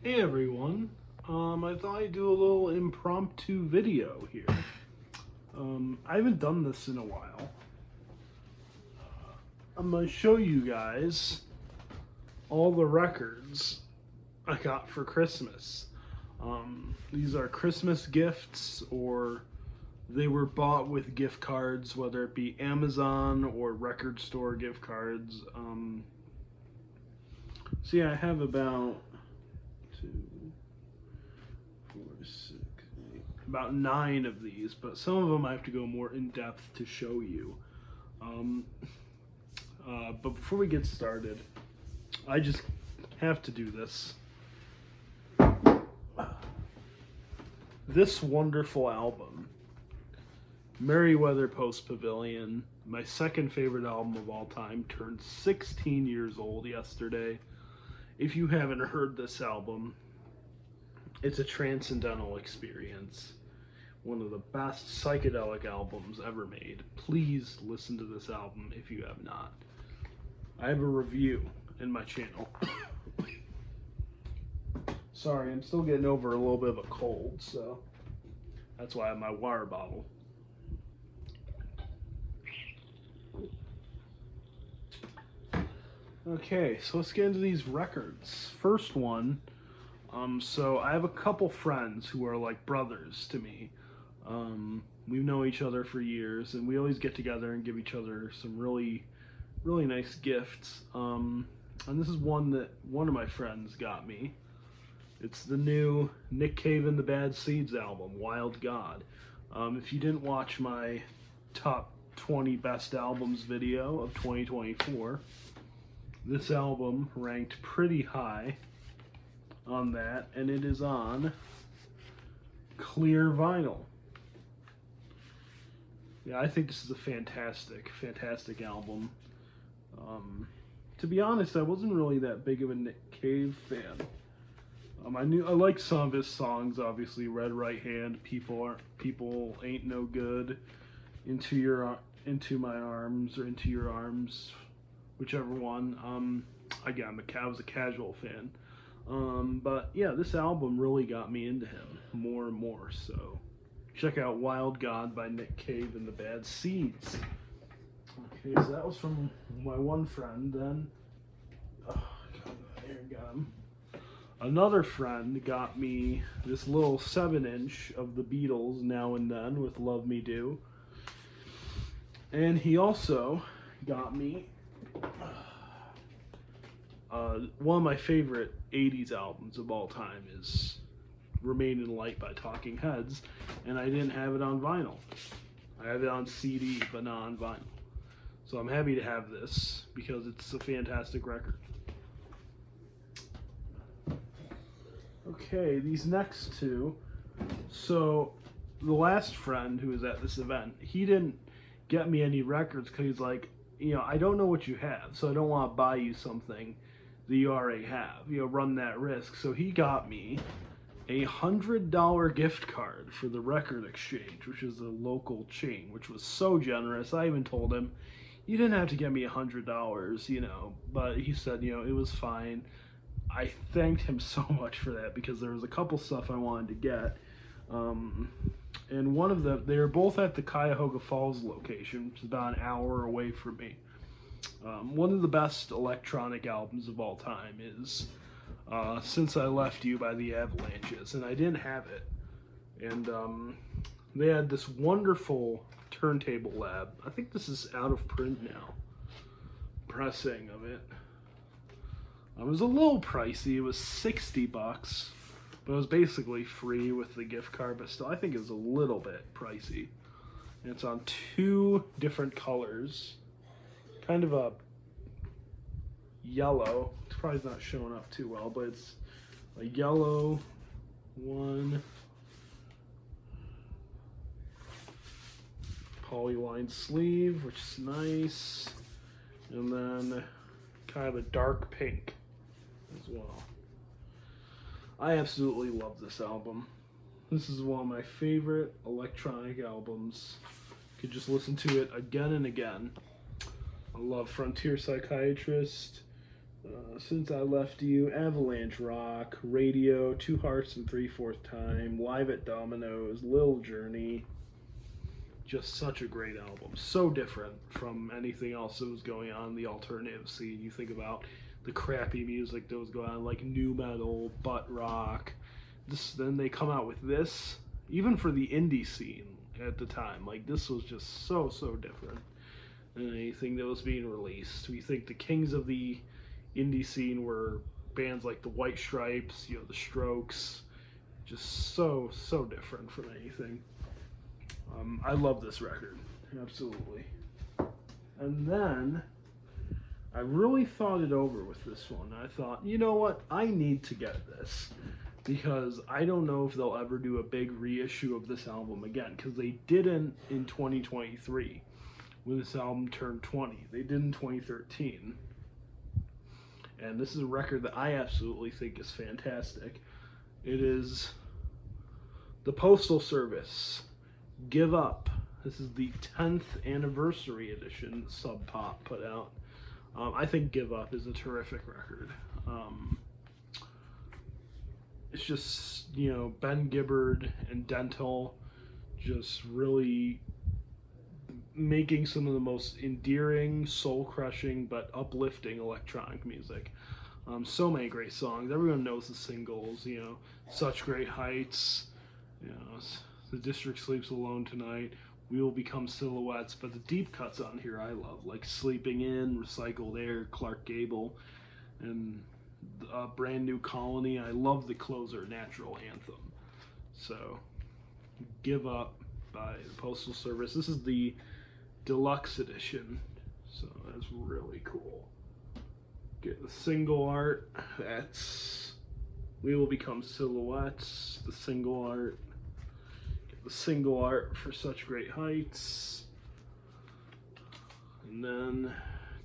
Hey everyone, I thought I'd do a little impromptu video here. I haven't done this in a while. I'm going to show you guys all the records I got for Christmas. These are Christmas gifts, or they were bought with gift cards, whether it be Amazon or record store gift cards. So yeah, I have about about 9 of these, but some of them I have to go more in depth to show you. But before we get started, I just have to do this. This wonderful album, Merriweather Post Pavilion, my second favorite album of all time, turned 16 years old yesterday. If you haven't heard this album, it's a transcendental experience. One of the best psychedelic albums ever made. Please listen to this album if you have not. I have a review in my channel. Sorry, I'm still getting over a little bit of a cold, so that's why I have my water bottle. Okay, so let's get into these records. First one, so I have a couple friends who are like brothers to me. We've known each other for years, and we always get together and give each other some really nice gifts. And this is one that one of my friends got me. It's the new Nick Cave and the Bad Seeds album, Wild God. If you didn't watch my top 20 best albums video of 2024, this album ranked pretty high on that, and it is on clear vinyl. Yeah, I think this is a fantastic album. To be honest, I wasn't really that big of a Nick Cave fan. I like some of his songs, obviously. Red Right Hand, People Ain't No Good, Into My Arms, or Into Your Arms, whichever one. Again, I was a casual fan. But yeah, this album really got me into him more and more. So check out Wild God by Nick Cave and the Bad Seeds. Okay, so that was from my one friend. Then, another friend got me this little 7-inch of the Beatles, Now and Then, with Love Me Do. And he also got me one of my favorite 80s albums of all time is Remain in Light by Talking Heads, and I didn't have it on vinyl. I have it on CD, but not on vinyl. So I'm happy to have this because it's a fantastic record. Okay, these next two. So the last friend who was at this event, he didn't get me any records because he's like, I don't know what you have, so I don't want to buy you something that you already have. Run that risk. So he got me a $100 gift card for the Record Exchange, which is a local chain, which was so generous. I even told him, you didn't have to get me $100, but he said, it was fine. I thanked him so much for that because there was a couple stuff I wanted to get. And one of them, they were both at the Cuyahoga Falls location, which is about an hour away from me. One of the best electronic albums of all time is Since I Left You by the Avalanches, and I didn't have it. And they had this wonderful Turntable Lab. I think this is out of print now. Pressing of it. It was a little pricey. It was $60, but it was basically free with the gift card. But still, I think it was a little bit pricey. And it's on 2 different colors. Kind of a yellow. It's probably not showing up too well, but it's a yellow one. Polyline sleeve, which is nice. And then kind of a dark pink as well. I absolutely love this album. This is one of my favorite electronic albums. Could just listen to it again and again. I love Frontier Psychiatrist, Since I Left You, Avalanche Rock, Radio, Two Hearts and Three-Fourth Time, Live at Domino's, Lil Journey. Just such a great album. So different from anything else that was going on in the alternative scene. You think about the crappy music that was going on, like nu metal, butt rock. Then they come out with this, even for the indie scene at the time. Like, this was just so different than anything that was being released. We think the kings of the indie scene were bands like the White Stripes, the Strokes. Just so different from anything. I love this record, absolutely. And then I really thought it over with this one. I thought, you know what, I need to get this, because I don't know if they'll ever do a big reissue of this album again, because they didn't in 2023 when this album turned 20. They did in 2013. And this is a record that I absolutely think is fantastic. It is the Postal Service, Give Up. This is the 10th anniversary edition Sub Pop put out. I think Give Up is a terrific record. It's just, Ben Gibbard and Dental just really making some of the most endearing, soul-crushing, but uplifting electronic music. So many great songs. Everyone knows the singles, Such Great Heights, The District Sleeps Alone Tonight, We Will Become Silhouettes, but the deep cuts on here I love, like Sleeping In, Recycled Air, Clark Gable, and Brand New Colony. I love the closer, Natural Anthem. So, Give Up by the Postal Service. This is the deluxe edition, so that's really cool. Get the single art, that's We Will Become Silhouettes, the single art. Get the single art for Such Great Heights, and then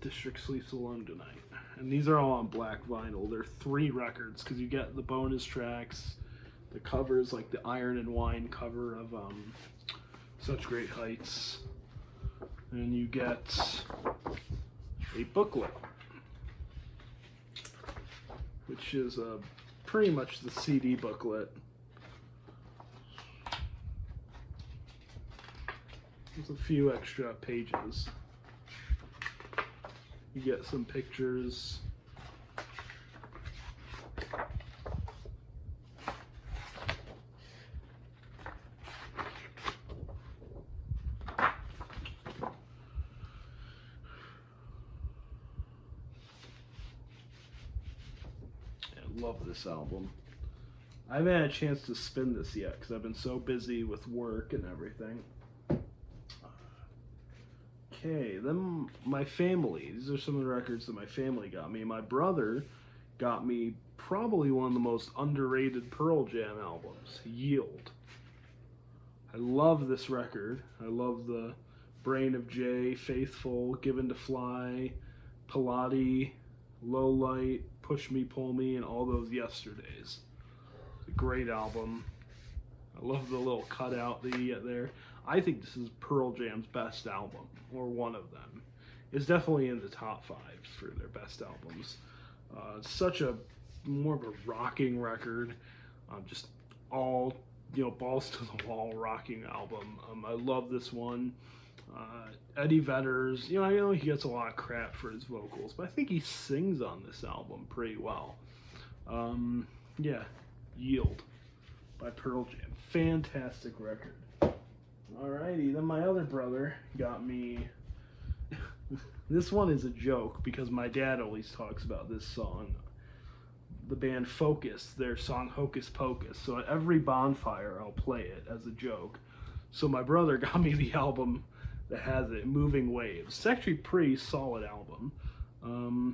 District Sleeps Alone Tonight. And these are all on black vinyl. They're 3 records, because you get the bonus tracks, the covers, like the Iron and Wine cover of Such Great Heights, and you get a booklet, which is pretty much the CD booklet. There's a few extra pages. You get some pictures. Love this album. I haven't had a chance to spin this yet because I've been so busy with work and everything. Okay, then my family. These are some of the records that my family got me. My brother got me probably one of the most underrated Pearl Jam albums, Yield. I love this record. I love the Brain of Jay, Faithful, Given to Fly, Pilati, Low Light, Push Me, Pull Me, and all those yesterdays. It's a great album. I love the little cutout that you get there. I think this is Pearl Jam's best album, or one of them. It's definitely in the top 5 for their best albums. Such a more of a rocking record, just all balls to the wall rocking album. I love this one. Eddie Vedder's, I know he gets a lot of crap for his vocals, but I think he sings on this album pretty well. Yeah, Yield by Pearl Jam. Fantastic record. Alrighty, then my other brother got me, this one is a joke because my dad always talks about this song. The band Focus, their song Hocus Pocus. So at every bonfire I'll play it as a joke. So my brother got me the album that has it, Moving Waves. It's actually a pretty solid album.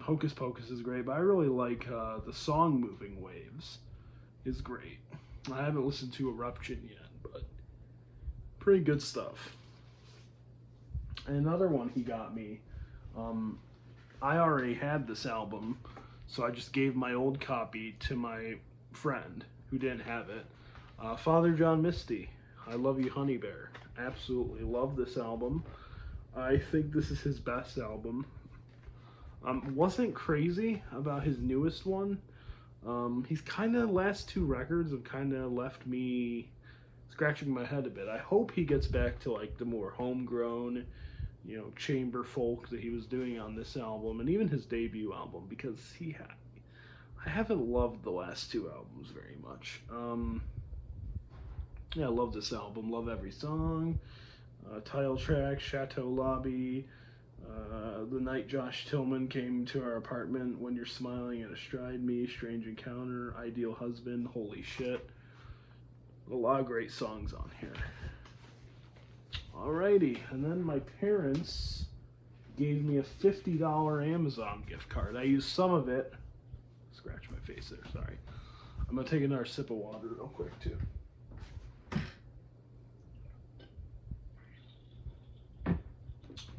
Hocus Pocus is great, but I really like the song Moving Waves. It's great. I haven't listened to Eruption yet, but pretty good stuff. Another one he got me, I already had this album, so I just gave my old copy to my friend who didn't have it. Father John Misty, I Love You Honey Bear. Absolutely love this album. I think this is his best album. Wasn't crazy about his newest one. He's kind of last two records have kind of left me scratching my head a bit. I hope he gets back to like the more homegrown, chamber folk that he was doing on this album and even his debut album because I haven't loved the last two albums very much. Yeah, I love this album. Love every song. Title track, Chateau Lobby. The night Josh Tillman came to our apartment, When You're Smiling and Astride Me, Strange Encounter, Ideal Husband, Holy Shit. A lot of great songs on here. Alrighty, and then my parents gave me a $50 Amazon gift card. I used some of it. Scratch my face there, sorry. I'm going to take another sip of water real quick, too.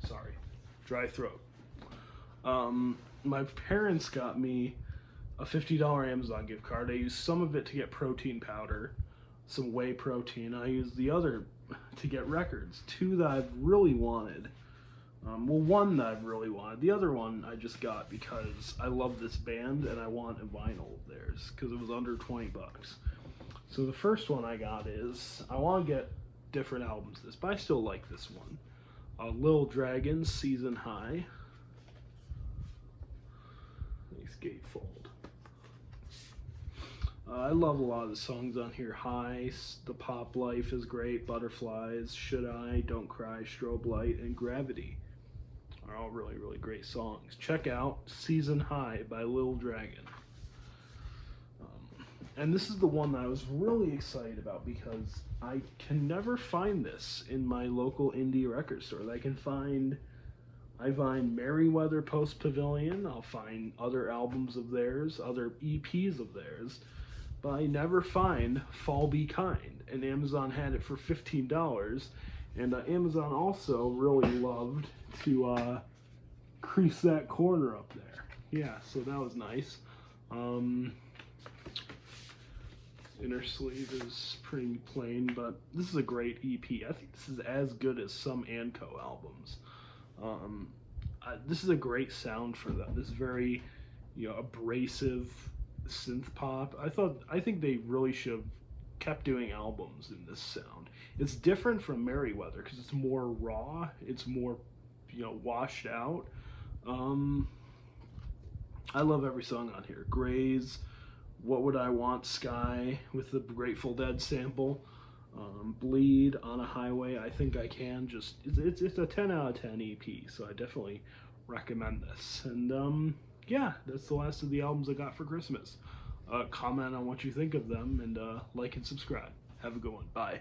Sorry, dry throat. My parents got me a $50 Amazon gift card. I used some of it to get protein powder, some whey protein. I used the other to get records, two that I've really wanted. One that I've really wanted. The other one I just got because I love this band and I want a vinyl of theirs because it was under 20 bucks. So the first one I got is, I want to get different albums of this, but I still like this one. Lil Dragon's Season High. Nice gatefold. I love a lot of the songs on here. High, The Pop Life is great, Butterflies, Should I, Don't Cry, Strobe Light, and Gravity are all really, really great songs. Check out Season High by Lil Dragon. And this is the one that I was really excited about because I can never find this in my local indie record store. I find Merriweather Post Pavilion, I'll find other albums of theirs, other EPs of theirs, but I never find Fall Be Kind. And Amazon had it for $15, and Amazon also really loved to crease that corner up there. Yeah, so that was nice. Inner sleeve is pretty plain, but this is a great EP. I think this is as good as some Anco albums. This is a great sound for them. This very, abrasive synth pop. I think they really should have kept doing albums in this sound. It's different from Merriweather because it's more raw. It's more, washed out. I love every song on here. Graze, What Would I Want, Sky with the Grateful Dead sample. Bleed, On a Highway, I Think I Can. It's a 10 out of 10 EP, so I definitely recommend this. And yeah, that's the last of the albums I got for Christmas. Comment on what you think of them, and like and subscribe. Have a good one. Bye.